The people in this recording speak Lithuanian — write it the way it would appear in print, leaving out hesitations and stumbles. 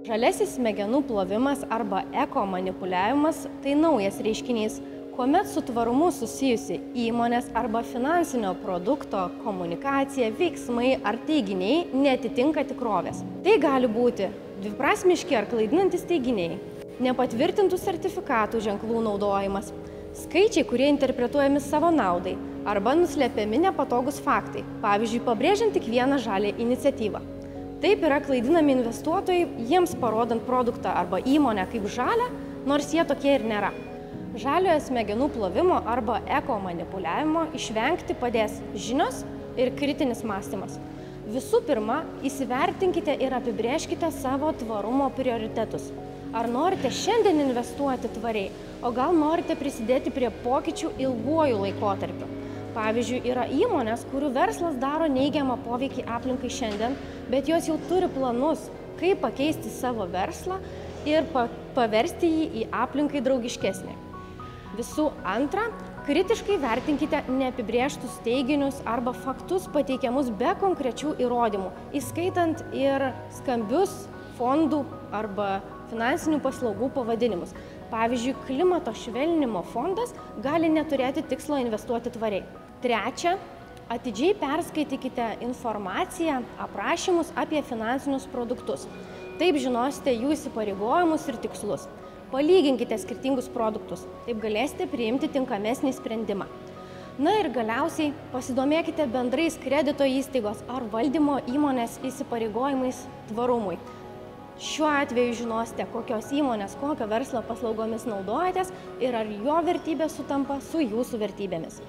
Žaliasis smegenų plovimas arba eko-manipuliavimas – tai naujas reiškinys, kuomet su tvarumu susijusi įmonės arba finansinio produkto komunikacija, veiksmai ar teiginiai neatitinka tikrovės. Tai gali būti dviprasmiški ar klaidinantys teiginiai, nepatvirtintų sertifikatų ženklų naudojimas, skaičiai, kurie interpretuojami savo naudai arba nuslepiami nepatogus faktai, pavyzdžiui, pabrėžiant tik vieną žalią iniciatyvą. Taip yra klaidinami investuotojai, jiems parodant produktą arba įmonę kaip žalią, nors jie tokie ir nėra. Žaliojo smegenų plovimo arba eko-manipuliavimo išvengti padės žinios ir kritinis mąstymas. Visų pirma, įsivertinkite ir apibrėžkite savo tvarumo prioritetus. Ar norite šiandien investuoti tvariai, o gal norite prisidėti prie pokyčių ilguoju laikotarpiu? Pavyzdžiui, yra įmonės, kurių verslas daro neigiamą poveikį aplinkai šiandien, bet jos jau turi planus, kaip pakeisti savo verslą ir paversti jį į aplinkai draugiškesnį. Visų antra, kritiškai vertinkite neapibrėžtus teiginius arba faktus pateikiamus be konkrečių įrodymų, įskaitant ir skambius fondų arba finansinių paslaugų pavadinimus. Pavyzdžiui, klimato švelninimo fondas gali neturėti tikslo investuoti tvariai. Trečia, atidžiai perskaitykite informaciją, aprašymus apie finansinius produktus. Taip žinosite jų įsipareigojimus ir tikslus. Palyginkite skirtingus produktus, taip galėsite priimti tinkamesnį sprendimą. Na ir galiausiai pasidomėkite bendrais kredito įstaigos ar valdymo įmonės įsipareigojimais tvarumui. Šiuo atveju žinosite, kokios įmonės, kokio verslo paslaugomis naudojatės ir ar jo vertybės sutampa su jūsų vertybėmis.